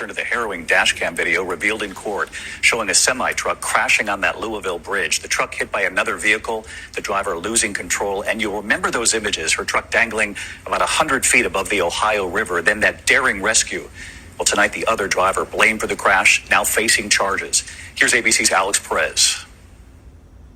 return to the harrowing dash cam video revealed in court, showing a semi-truck crashing on that Louisville bridge. The truck hit by another vehicle, the driver losing control. And you'll remember those images, her truck dangling about 100 feet above the Ohio River, then that daring rescue. Well, tonight, the other driver blamed for the crash, now facing charges. Here's ABC's Alex Perez.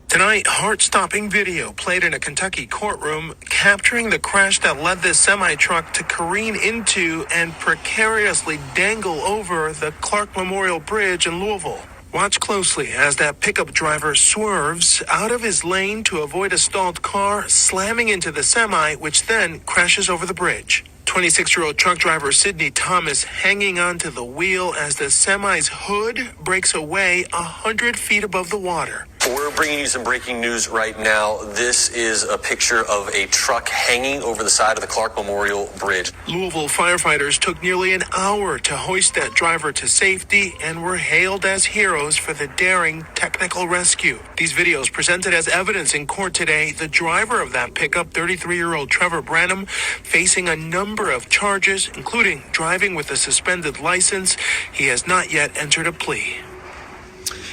Tonight, heart-stopping video played in a Kentucky courtroom capturing the crash that led this semi-truck to careen into and precariously dangle over the Clark Memorial Bridge in Louisville. Watch closely as that pickup driver swerves out of his lane to avoid a stalled car, slamming into the semi, which then crashes over the bridge. 26-year-old truck driver Sidney Thomas hanging onto the wheel as the semi's hood breaks away 100 feet above the water. We're bringing you some breaking news right now. This is a picture of a truck hanging over the side of the Clark Memorial Bridge. Louisville firefighters took nearly an hour to hoist that driver to safety and were hailed as heroes for the daring technical rescue. These videos presented as evidence in court today. The driver of that pickup, 33-year-old Trevor Branham, facing a number of charges, including driving with a suspended license. He has not yet entered a plea.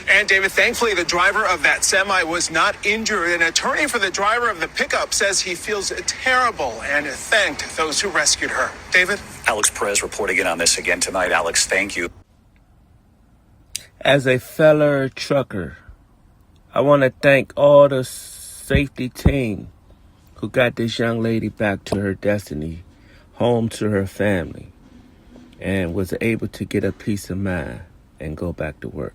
And David, thankfully, the driver of that semi was not injured. An attorney for the driver of the pickup says he feels terrible and thanked those who rescued her. David? Alex Perez reporting in on this again tonight. Alex, thank you. As a fellow trucker, I want to thank all the safety team who got this young lady back to her destiny, home to her family, and was able to get a peace of mind and go back to work.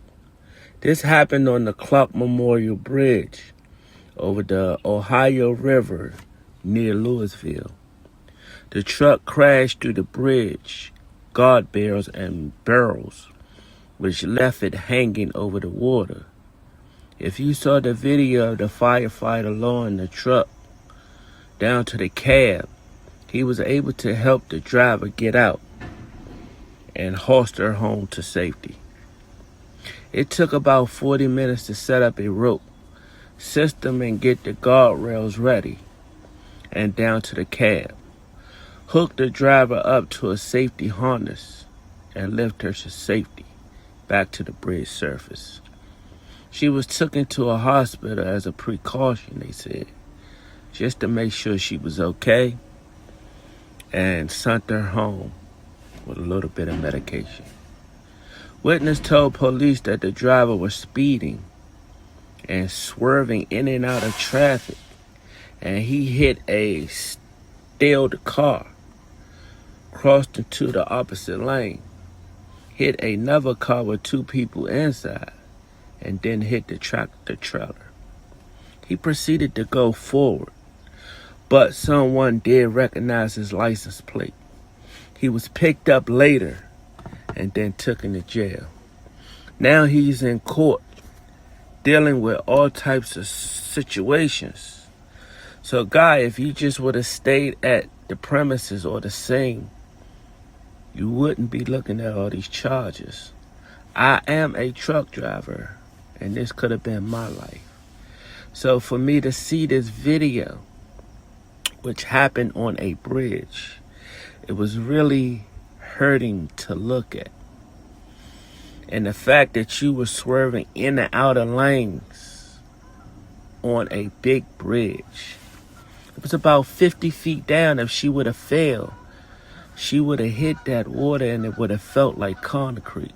This happened on the Clark Memorial Bridge over the Ohio River near Louisville. The truck crashed through the bridge, guardrails and barrels, which left it hanging over the water. If you saw the video of the firefighter lowering the truck down to the cab, he was able to help the driver get out and hoist her home to safety. It took about 40 minutes to set up a rope system and get the guardrails ready and down to the cab. Hook the driver up to a safety harness and lift her to safety back to the bridge surface. She was taken to a hospital as a precaution, they said, just to make sure she was okay, and sent her home with a little bit of medication. Witness told police that the driver was speeding and swerving in and out of traffic, and he hit a stalled car, crossed into the opposite lane, hit another car with two people inside, and then hit the tractor trailer. He proceeded to go forward, but someone did recognize his license plate. He was picked up later and then taken to jail. Now he's in court dealing with all types of situations. So, guy, if you just would have stayed at the premises or the scene, you wouldn't be looking at all these charges. I am a truck driver, and this could have been my life. So for me to see this video, which happened on a bridge, it was really hurting to look at. And the fact that you were swerving in and out of lanes on a big bridge. It was about 50 feet down. If she would have failed, she would have hit that water and it would have felt like concrete.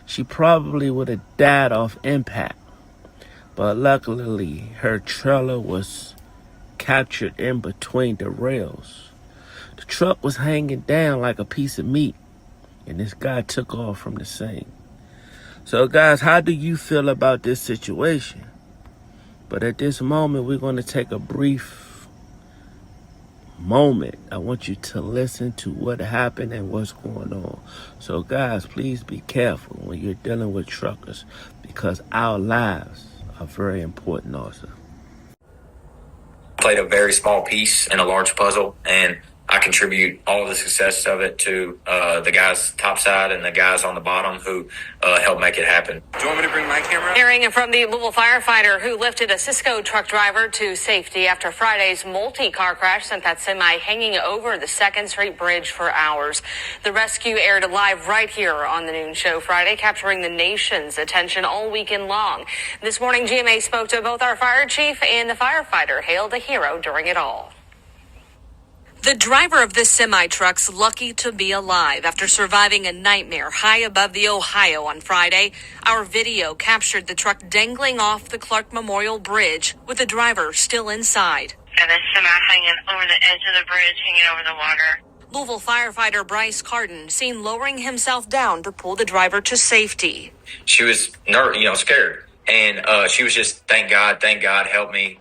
She probably would have died off impact. But luckily, her trailer was captured in between the rails. The truck was hanging down like a piece of meat, and this guy took off from the scene. So guys, how do you feel about this situation? But at this moment, we're going to take a brief moment. I want you to listen to what happened and what's going on. So guys, please be careful when you're dealing with truckers, because our lives are very important also. Played a very small piece in a large puzzle, and I contribute all of the success of it to the guys topside and the guys on the bottom who helped make it happen. Do you want me to bring my camera? Hearing from the Louisville firefighter who lifted a Cisco truck driver to safety after Friday's multi-car crash sent that semi hanging over the 2nd Street Bridge for hours. The rescue aired live right here on the Noon Show Friday, capturing the nation's attention all weekend long. This morning, GMA spoke to both our fire chief and the firefighter, hailed a hero during it all. The driver of this semi-truck's lucky to be alive after surviving a nightmare high above the Ohio on Friday. Our video captured the truck dangling off the Clark Memorial Bridge with the driver still inside. And the semi hanging over the edge of the bridge, hanging over the water. Louisville firefighter Bryce Carden seen lowering himself down to pull the driver to safety. She was scared. And she was just, thank God, help me,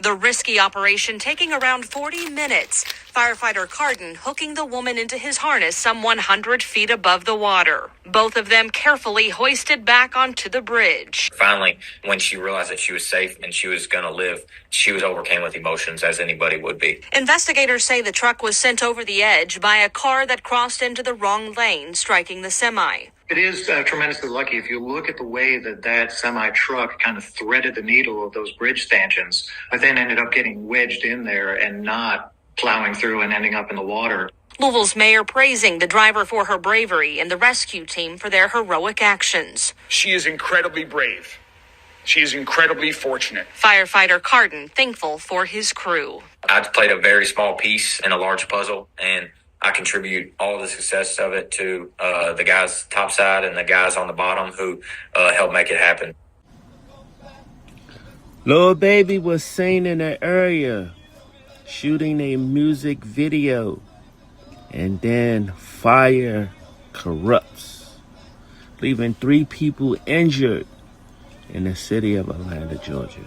The risky operation taking around 40 minutes. Firefighter Carden hooking the woman into his harness some 100 feet above the water. Both of them carefully hoisted back onto the bridge. Finally, when she realized that she was safe and she was going to live, she was overcome with emotions, as anybody would be. Investigators say the truck was sent over the edge by a car that crossed into the wrong lane, striking the semi. It is tremendously lucky. If you look at the way that semi-truck kind of threaded the needle of those bridge stanchions, but then ended up getting wedged in there and not plowing through and ending up in the water. Louisville's mayor praising the driver for her bravery and the rescue team for their heroic actions. She is incredibly brave. She is incredibly fortunate. Firefighter Carden thankful for his crew. I played a very small piece in a large puzzle, and I contribute all the success of it to the guys topside and the guys on the bottom who helped make it happen. Lil Baby was seen in the area shooting a music video, and then fire corrupts, leaving 3 people injured in the city of Atlanta, Georgia.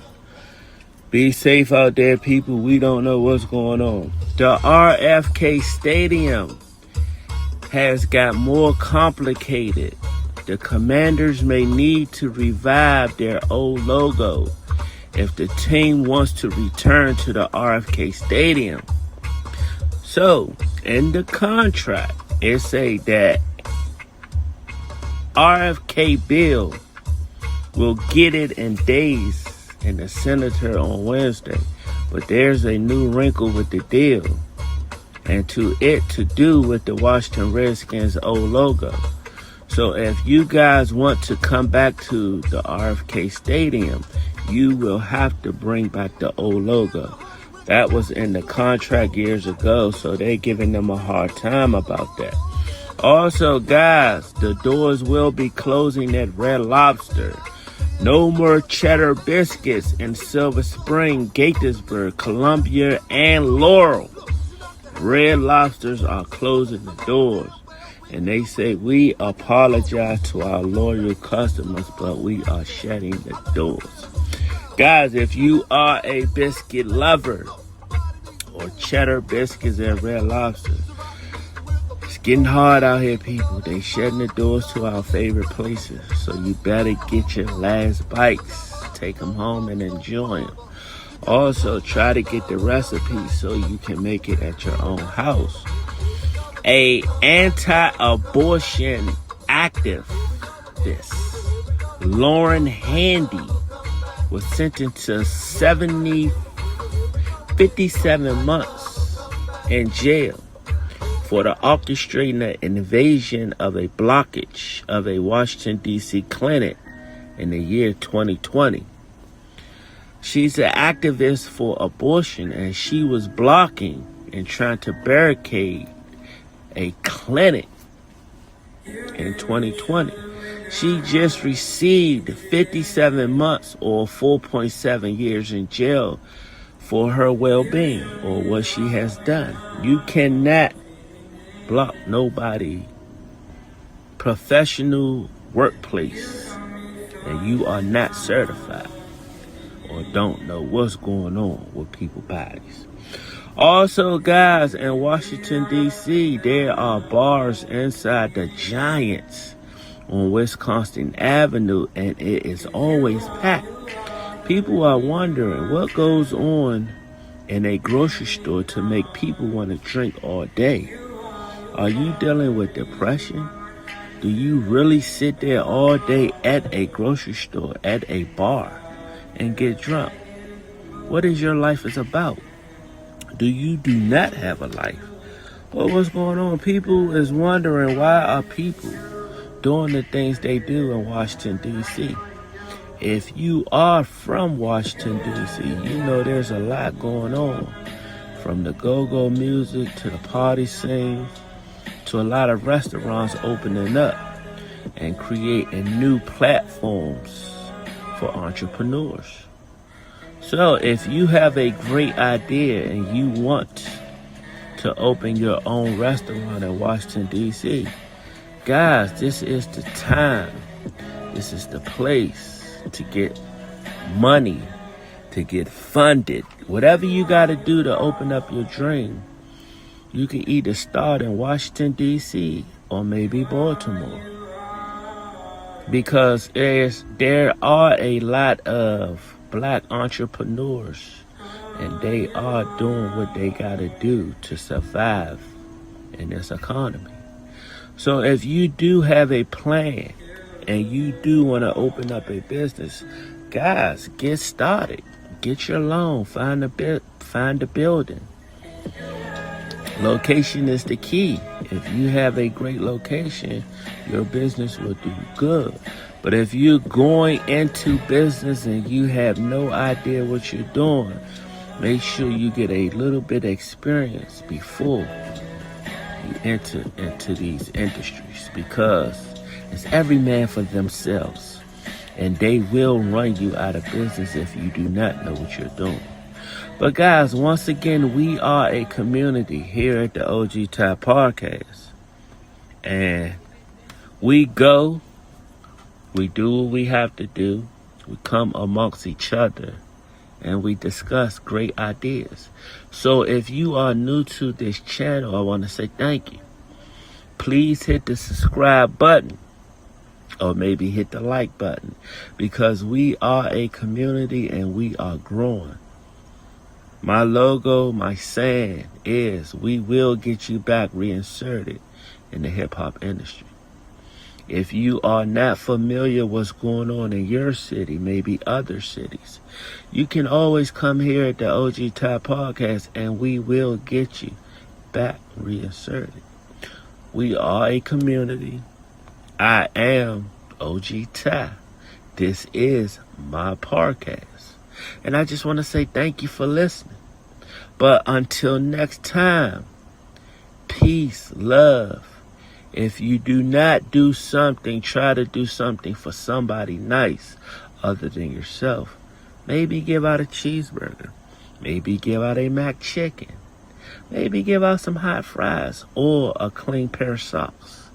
Be safe out there, people. We don't know what's going on. The RFK Stadium has got more complicated. The Commanders may need to revive their old logo if the team wants to return to the RFK Stadium. So, in the contract, it say that RFK Bill will get it in days in the senator on Wednesday. But there's a new wrinkle with the deal, and to do with the Washington Redskins old logo. So if you guys want to come back to the RFK Stadium, you will have to bring back the old logo. That was in the contract years ago, so they're giving them a hard time about that. Also, guys, the doors will be closing at Red Lobster. No more cheddar biscuits in Silver Spring, Gaithersburg, Columbia, and Laurel. Red Lobsters are closing the doors. And they say, we apologize to our loyal customers, but we are shutting the doors. Guys, if you are a biscuit lover or cheddar biscuits at Red Lobster, it's getting hard out here, people. They shutting the doors to our favorite places. So you better get your last bites. Take them home and enjoy them. Also, try to get the recipe so you can make it at your own house. A anti-abortion activist, Lauren Handy, was sentenced to 57 months in jail for the orchestrating the invasion of a blockage of a Washington, D.C. clinic in the year 2020. She's an activist for abortion, and she was blocking and trying to barricade a clinic in 2020. She just received 57 months or 4.7 years in jail for her well-being or what she has done. You cannot block nobody professional workplace and you are not certified or don't know what's going on with people's bodies. Also, guys, in Washington, D.C., there are bars inside the Giants on Wisconsin Avenue, and it is always packed. People are wondering what goes on in a grocery store to make people want to drink all day? Are you dealing with depression? Do you really sit there all day at a grocery store, at a bar, and get drunk? What is your life is about? Do you do not have a life? Well, what's going on? People is wondering, why are people doing the things they do in Washington, D.C.? If you are from Washington, D.C., you know there's a lot going on. From the go-go music to the party scene to a lot of restaurants opening up and creating new platforms for entrepreneurs. So if you have a great idea and you want to open your own restaurant in Washington, D.C., guys, this is the time. This is the place to get money, to get funded. Whatever you got to do to open up your dream, you can either start in Washington, D.C. or maybe Baltimore. Because there are a lot of black entrepreneurs, and they are doing what they got to do to survive in this economy. So if you do have a plan and you do want to open up a business, guys, get started. Get your loan. Find a building. Location is the key. If you have a great location, your business will do good. But if you're going into business and you have no idea what you're doing, make sure you get a little bit of experience before you enter into these industries, because it's every man for themselves, and they will run you out of business if you do not know what you're doing. But guys, once again, we are a community here at the OG Top Podcast, and we do what we have to do. We come amongst each other and we discuss great ideas. So if you are new to this channel, I want to say thank you. Please hit the subscribe button, or maybe hit the like button, because we are a community and we are growing. My logo, my saying is, we will get you back reinserted in the hip-hop industry. If you are not familiar what's going on in your city, maybe other cities, you can always come here at the OG Top Podcast and we will get you back reinserted. We are a community. I am OG Top. This is my podcast. And I just want to say thank you for listening. But until next time, peace, love. If you do not do something, try to do something for somebody nice other than yourself. Maybe give out a cheeseburger. Maybe give out a Mac chicken. Maybe give out some hot fries or a clean pair of socks.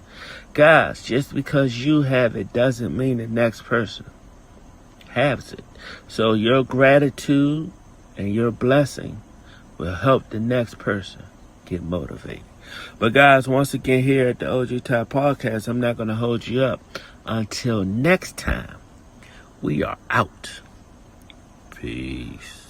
Guys, just because you have it doesn't mean the next person has it. So your gratitude and your blessing will help the next person get motivated. But guys, once again here at the OG Top Podcast, I'm not going to hold you up. Until next time, we are out. Peace.